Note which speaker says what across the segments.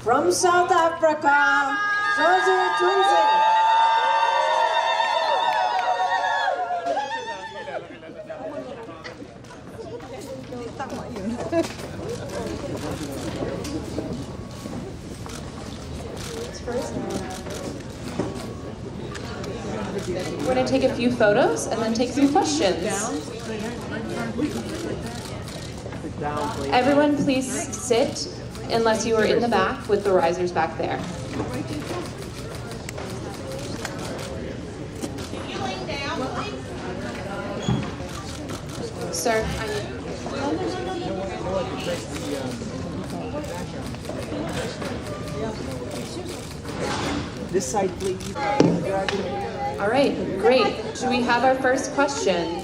Speaker 1: From South Africa, Zozibini Tunzi.
Speaker 2: We're going to take a few photos and then take some questions. Everyone please sit unless you are in the back with the risers back there. Sir,
Speaker 3: This side, please.
Speaker 2: all right, great. Should we have our first question?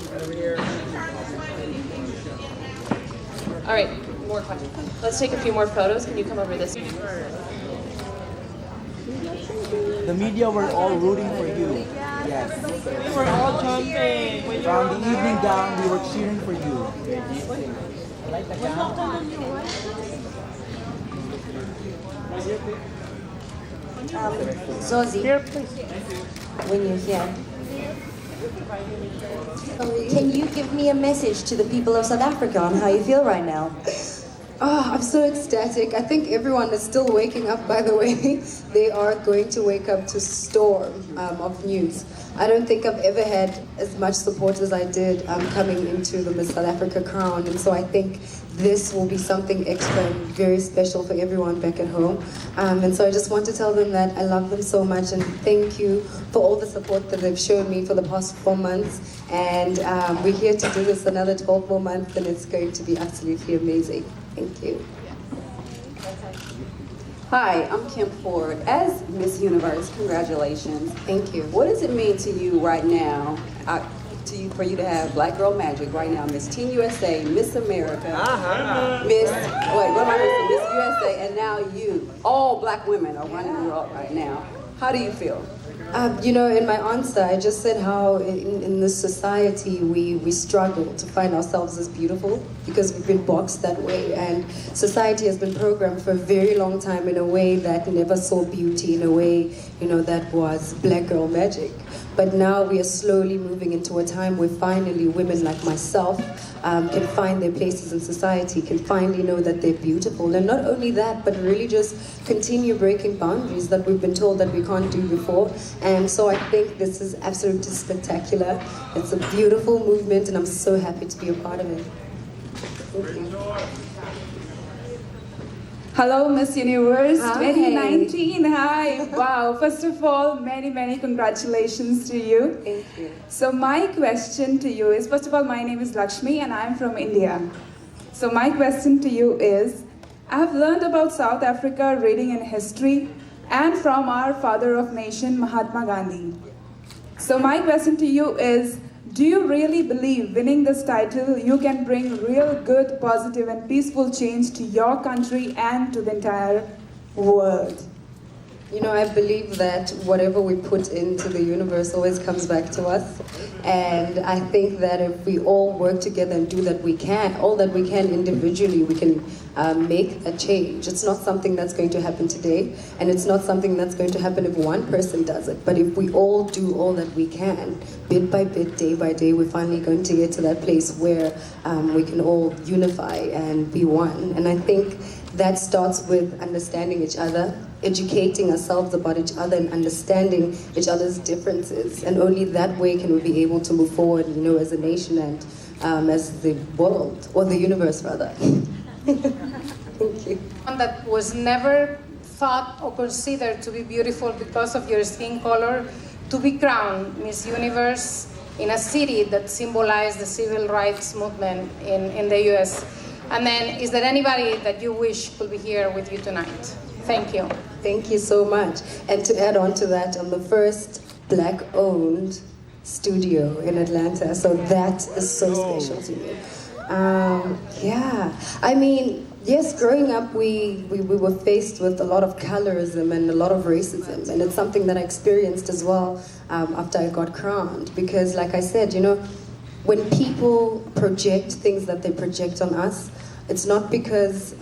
Speaker 2: All right, more questions. Let's take a few more photos. Can you come over this?
Speaker 3: The media were all rooting for you. Yes.
Speaker 1: We were all jumping.
Speaker 3: From the evening down, we were cheering for you.
Speaker 1: Zozi,
Speaker 3: Here, please.
Speaker 1: when you're here, can you give me a message to the people of South Africa on how you feel right now?
Speaker 4: Oh, I'm so ecstatic. I think everyone is still waking up, by the way. They are going to wake up to storm of news. I don't think I've ever had as much support as I did coming into the Miss South Africa crown. And so I think this will be something extra and very special for everyone back at home. And so I just want to tell them that I love them so much and thank you for all the support that they've shown me for the past 4 months. And we're here to do this another 12 more months and it's going to be absolutely amazing. Thank you.
Speaker 5: Hi, I'm Kim Ford. As Miss Universe, congratulations.
Speaker 4: Thank you.
Speaker 5: What does it mean to you right now, for you to have Black Girl Magic right now, Miss Teen USA, Miss America, Miss USA, and now you, all Black women are running the world right now. How do you feel?
Speaker 4: You know, in my answer, I just said how in this society we struggle to find ourselves as beautiful because we've been boxed that way, and society has been programmed for a very long time in a way that never saw beauty, in a way, you know, that was Black girl magic. But now we are slowly moving into a time where finally women like myself can find their places in society, can finally know that they're beautiful. And not only that, but really just continue breaking boundaries that we've been told that we can't do before. And so I think this is absolutely spectacular. It's a beautiful movement and I'm so happy to be a part of it. Thank you.
Speaker 6: Hello, Miss Universe
Speaker 4: Hi.
Speaker 6: 2019. Hi. Wow. First of all, many, many congratulations to you.
Speaker 4: Thank you.
Speaker 6: So my question to you is, first of all, my name is Lakshmi and I'm from India. So my question to you is, I have learned about South Africa reading in history and from our father of nation, Mahatma Gandhi. So my question to you is, do you really believe winning this title, you can bring real good, positive and peaceful change to your country and to the entire world?
Speaker 4: You know, I believe that whatever we put into the universe always comes back to us. And I think that if we all work together and do that we can, all that we can individually, we can make a change. It's not something that's going to happen today, and it's not something that's going to happen if one person does it. But if we all do all that we can, bit by bit, day by day, we're finally going to get to that place where we can all unify and be one. And I think that starts with understanding each other, educating ourselves about each other and understanding each other's differences. And only that way can we be able to move forward, you know, as a nation and as the world, or the universe rather. Thank you.
Speaker 7: That was never thought or considered to be beautiful because of your skin color, to be crowned Miss Universe in a city that symbolized the civil rights movement in the US. And then, is there anybody that you wish could be here with you tonight? Thank you.
Speaker 4: Thank you so much. And to add on to that, I'm the first Black-owned studio in Atlanta, so that is so special to me. Yeah, I mean, yes, growing up we were faced with a lot of colorism and a lot of racism, and it's something that I experienced as well after I got crowned, because like I said, you know, when people project things that they project on us, It's not because,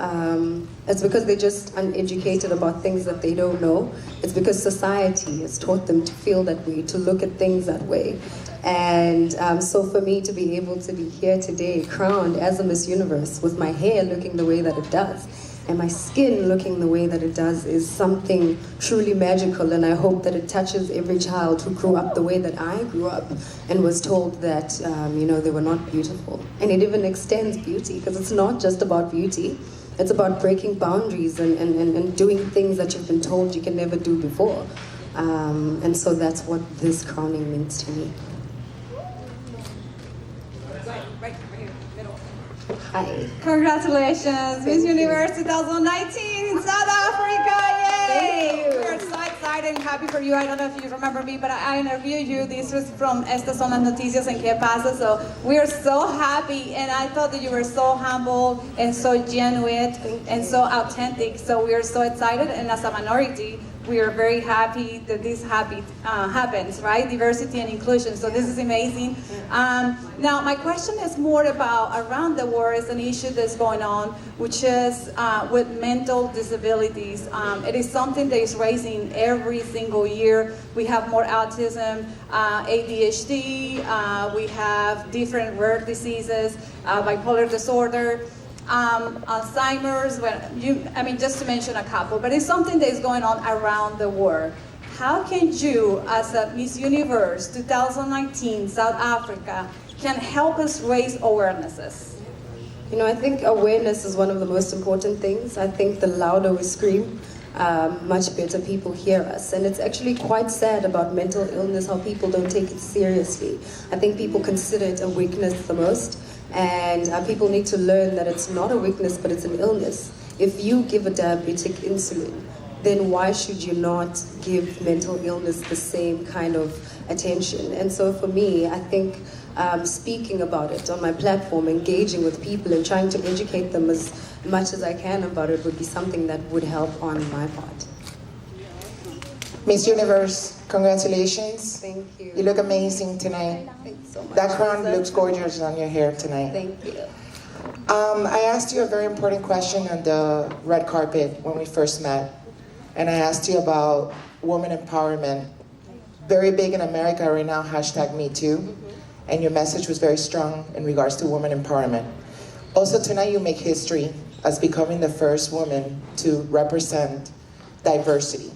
Speaker 4: it's because they're just uneducated about things that they don't know. It's because society has taught them to feel that way, to look at things that way. And so for me to be able to be here today, crowned as a Miss Universe, with my hair looking the way that it does, and my skin looking the way that it does, is something truly magical, and I hope that it touches every child who grew up the way that I grew up and was told that, you know, they were not beautiful. And it even extends beauty, because it's not just about beauty, it's about breaking boundaries and doing things that you've been told you can never do before. And so that's what this crowning means to me. Hi.
Speaker 8: Congratulations, Miss Universe 2019 in South Africa! Yay!
Speaker 4: Thank you.
Speaker 8: We're so excited and happy for you. I don't know if you remember me, but I interviewed you. This was from Estas Son las Noticias en Que Pasa. So we're so happy, and I thought that you were so humble and so genuine and so authentic. So we are so excited, and as a minority, we are very happy that this happens, right? Diversity and inclusion. So this is amazing. Now, my question is more about around the world is an issue that's going on, which is with mental disabilities. It is something that is rising every single year. We have more autism, ADHD, we have different rare diseases, bipolar disorder, Alzheimer's, just to mention a couple, but it's something that is going on around the world. How can you, as a Miss Universe 2019 South Africa, can help us raise awarenesses?
Speaker 4: You know, I think awareness is one of the most important things. I think the louder we scream, much better people hear us. And it's actually quite sad about mental illness, how people don't take it seriously. I think people consider it a weakness the most. And people need to learn that it's not a weakness, but it's an illness. If you give a diabetic insulin, then why should you not give mental illness the same kind of attention? And so for me, I think speaking about it on my platform, engaging with people and trying to educate them as much as I can about it would be something that would help on my part.
Speaker 9: Miss Universe, congratulations.
Speaker 4: Thank you.
Speaker 9: You look amazing tonight.
Speaker 4: Thanks so much.
Speaker 9: That crown looks gorgeous on your hair tonight.
Speaker 4: Thank you.
Speaker 9: I asked you a very important question on the red carpet when we first met. And I asked you about woman empowerment. Very big in America right now, #MeToo. And your message was very strong in regards to woman empowerment. Also tonight you make history as becoming the first woman to represent diversity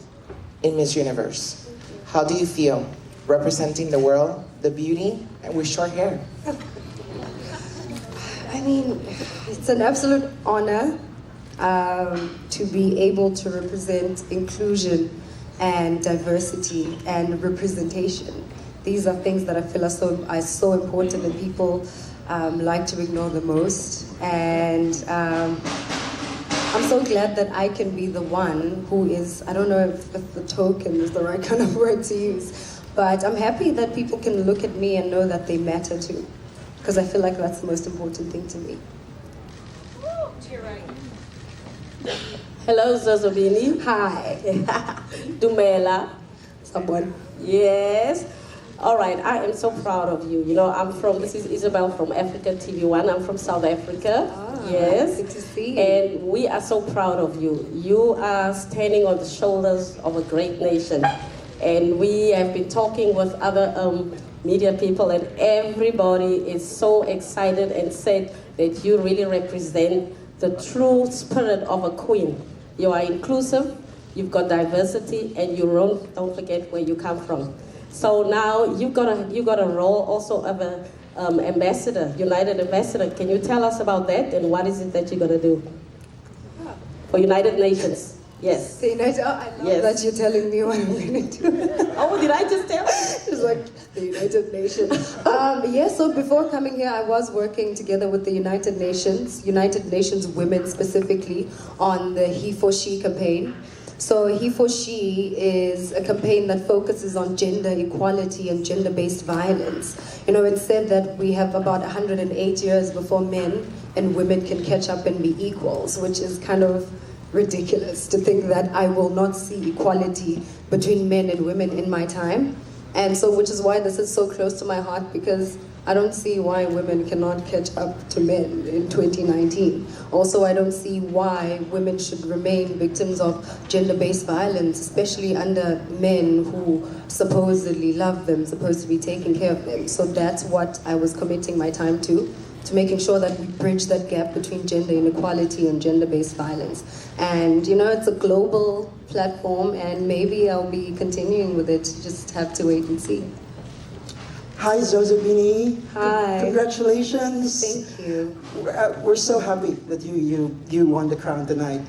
Speaker 9: in Miss Universe. How do you feel representing the world, the beauty, and with short hair?
Speaker 4: I mean, it's an absolute honor to be able to represent inclusion and diversity and representation. These are things that I feel are so important, and people like to ignore the most. And I'm so glad that I can be the one who is, I don't know if the token is the right kind of word to use, but I'm happy that people can look at me and know that they matter too, because I feel like that's the most important thing to me.
Speaker 8: To your right.
Speaker 10: Hello, Zozibini.
Speaker 4: Hi.
Speaker 10: Dumela.
Speaker 4: Someone.
Speaker 10: Yes. All right, I am so proud of you. You know, this is Isabel from Africa TV1. I'm from South Africa. Yes.
Speaker 4: Good to see you.
Speaker 10: And we are so proud of you. You are standing on the shoulders of a great nation. And we have been talking with other media people, and everybody is so excited and said that you really represent the true spirit of a queen. You are inclusive, you've got diversity, and you don't forget where you come from. So now you got a role also of an ambassador, United Ambassador. Can you tell us about that, and what is it that you're gonna do for United Nations? Yes.
Speaker 4: The United, I love that you're telling me what I'm gonna do.
Speaker 10: Oh, did I just tell?
Speaker 4: It's like the United Nations. So before coming here, I was working together with the United Nations women specifically, on the He for She campaign. So He for She is a campaign that focuses on gender equality and gender-based violence. You know, it's said that we have about 108 years before men and women can catch up and be equals, which is kind of ridiculous to think that I will not see equality between men and women in my time. And so, which is why this is so close to my heart, because I don't see why women cannot catch up to men in 2019. Also, I don't see why women should remain victims of gender-based violence, especially under men who supposedly love them, supposed to be taking care of them. So that's what I was committing my time to making sure that we bridge that gap between gender inequality and gender-based violence. And you know, it's a global platform, and maybe I'll be continuing with it. Just have to wait and see.
Speaker 11: Hi, Zozibini.
Speaker 4: Hi.
Speaker 11: Congratulations.
Speaker 4: Thank you.
Speaker 11: We're so happy that you won the crown tonight.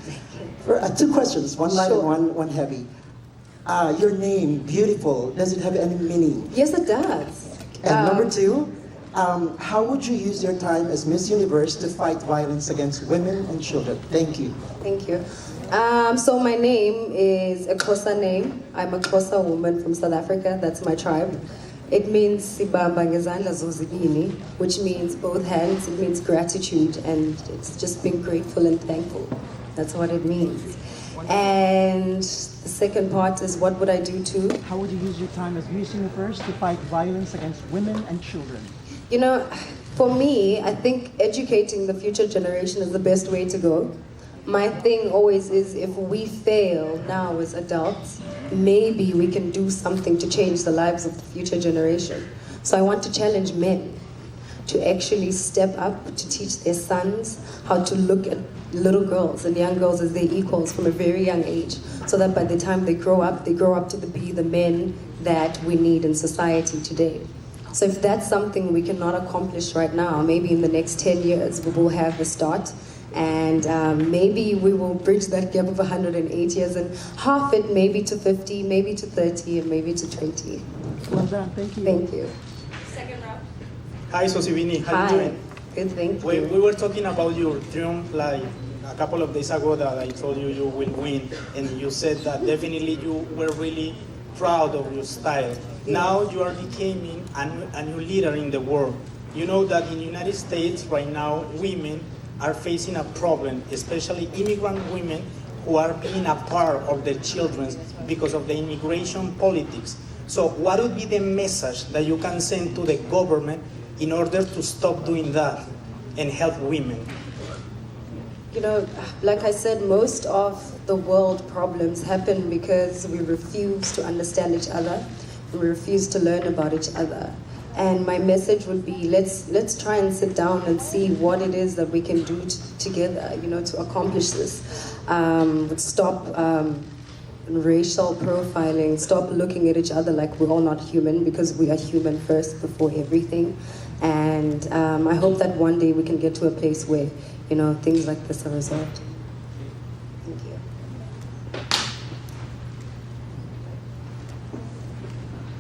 Speaker 11: Two questions, one light and one heavy. Your name, beautiful, does it have any meaning?
Speaker 4: Yes, it does.
Speaker 11: And number two, how would you use your time as Miss Universe to fight violence against women and children? Thank you.
Speaker 4: Thank you. So my name is a Xhosa name. I'm a Xhosa woman from South Africa. That's my tribe. It means Sibamba ngezandla zozibini, which means both hands. It means gratitude, and it's just being grateful and thankful. That's what it means. And the second part is, what would I do to?
Speaker 3: How would you use your time as Miss Universe to fight violence against women and children?
Speaker 4: You know, for me, I think educating the future generation is the best way to go. My thing always is, if we fail now as adults, maybe we can do something to change the lives of the future generation. So I want to challenge men to actually step up, to teach their sons how to look at little girls and young girls as their equals from a very young age, so that by the time they grow up to be the men that we need in society today. So if that's something we cannot accomplish right now, maybe in the next 10 years we will have a start. And maybe we will bridge that gap of 108 years, and half it maybe to 50, maybe to 30, and maybe to 20.
Speaker 3: Well done, thank you.
Speaker 4: Thank you.
Speaker 8: Second round.
Speaker 12: Hi, Zozibini. How
Speaker 4: Hi.
Speaker 12: you doing?
Speaker 4: Good, thank you.
Speaker 12: We were talking about your triumph like a couple of days ago that I told you you will win, and you said that definitely you were really proud of your style.
Speaker 4: Yeah.
Speaker 12: Now you are becoming a new leader in the world. You know that in the United States right now, women are facing a problem, especially immigrant women who are being a part of their children because of the immigration politics. So what would be the message that you can send to the government in order to stop doing that and help women?
Speaker 4: You know, like I said, most of the world problems happen because we refuse to understand each other, we refuse to learn about each other. And my message would be, let's try and sit down and see what it is that we can do together, you know, to accomplish this. Stop racial profiling, stop looking at each other like we're all not human, because we are human first before everything. And I hope that one day we can get to a place where, you know, things like this are resolved. Thank you.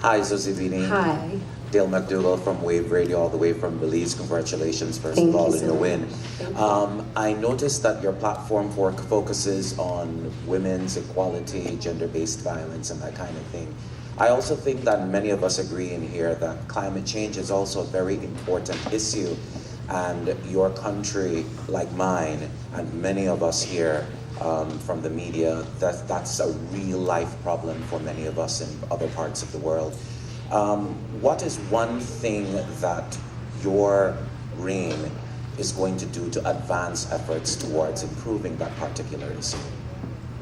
Speaker 13: Hi, Zozibini.
Speaker 4: Hi.
Speaker 13: Dale McDougall from Wave Radio, all the way from Belize. Congratulations, first
Speaker 4: Thank
Speaker 13: of all,
Speaker 4: you
Speaker 13: in
Speaker 4: so
Speaker 13: your
Speaker 4: much.
Speaker 13: win. I noticed that your platform focuses on women's equality, gender-based violence, and that kind of thing. I also think that many of us agree in here that climate change is also a very important issue, and your country, like mine, and many of us here from the media, that's a real-life problem for many of us in other parts of the world. What is one thing that your reign is going to do to advance efforts towards improving that particular issue?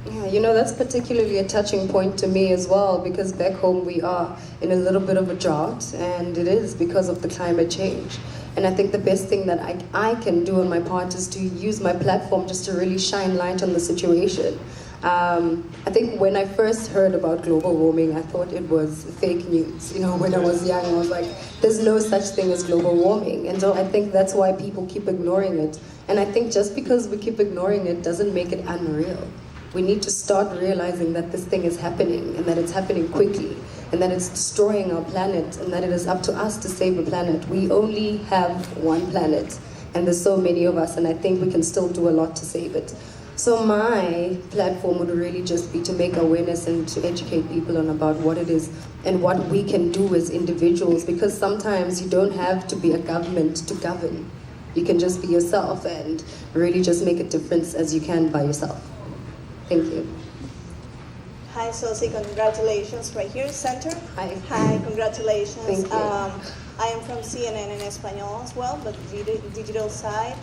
Speaker 4: Yeah, you know, that's particularly a touching point to me as well, because back home we are in a little bit of a drought, and it is because of the climate change. And I think the best thing that I can do on my part is to use my platform just to really shine light on the situation. I think when I first heard about global warming, I thought it was fake news. You know, when I was young, I was like, there's no such thing as global warming. And so I think that's why people keep ignoring it. And I think just because we keep ignoring it doesn't make it unreal. We need to start realizing that this thing is happening, and that it's happening quickly, and that it's destroying our planet, and that it is up to us to save the planet. We only have one planet, and there's so many of us, and I think we can still do a lot to save it. So my platform would really just be to make awareness and to educate people on about what it is and what we can do as individuals, because sometimes you don't have to be a government to govern. You can just be yourself and really just make a difference as you can by yourself. Thank you.
Speaker 14: Hi, Sosi. Congratulations. Right here, center.
Speaker 4: Hi.
Speaker 14: Hi, congratulations.
Speaker 4: Thank you.
Speaker 14: I am from CNN in Espanol as well, but digital side.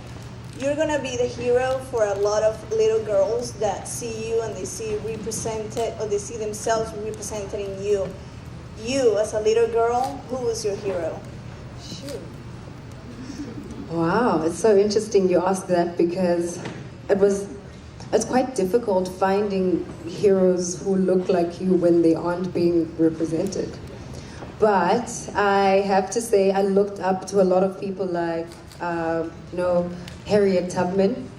Speaker 14: You're gonna be the hero for a lot of little girls that see you and they see represented, or they see themselves represented in you. You, as a little girl, who was your hero?
Speaker 4: Sure. Wow, it's so interesting you ask that because it's quite difficult finding heroes who look like you when they aren't being represented. But I have to say I looked up to a lot of people like, Harriet Tubman.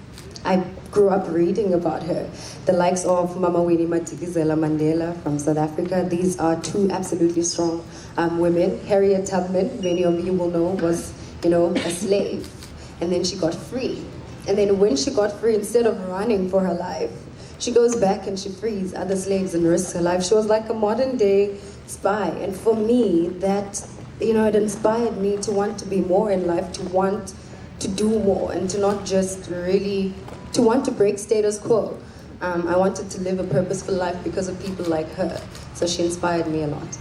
Speaker 4: I grew up reading about her. The likes of Mama Winnie Madikizela Mandela from South Africa. These are two absolutely strong women. Harriet Tubman, many of you will know, was, a slave. And then she got free. And then when she got free, instead of running for her life, she goes back and she frees other slaves and risks her life. She was like a modern day spy. And for me, that, it inspired me to want to be more in life, to want to do more, and to not just really, to want to break status quo. I wanted to live a purposeful life because of people like her. So she inspired me a lot.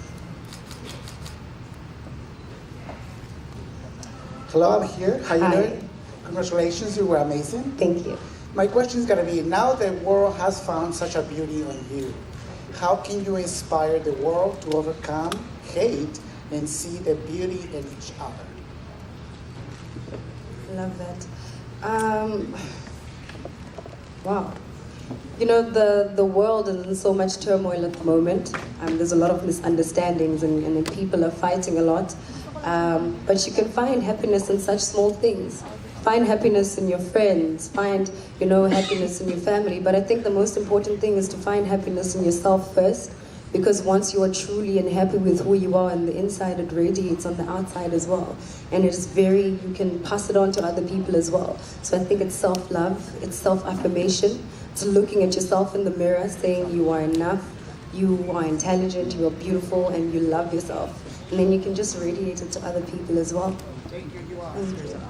Speaker 15: Hello, I'm here. How you doing? Congratulations, you were amazing.
Speaker 4: Thank you.
Speaker 15: My question is going to be, now the world has found such a beauty on you. How can you inspire the world to overcome hate and see the beauty in each other?
Speaker 4: Love that. Wow. The world is in so much turmoil at the moment. There's a lot of misunderstandings and people are fighting a lot. But you can find happiness in such small things. Find happiness in your friends, find, happiness in your family. But I think the most important thing is to find happiness in yourself first, because once you are truly and happy with who you are on the inside, it radiates on the outside as well. And it is you can pass it on to other people as well. So I think it's self-love, it's self-affirmation. It's looking at yourself in the mirror, saying you are enough, you are intelligent, you are beautiful, and you love yourself. And then you can just radiate it to other people as well.
Speaker 15: Thank you.
Speaker 4: Thank you.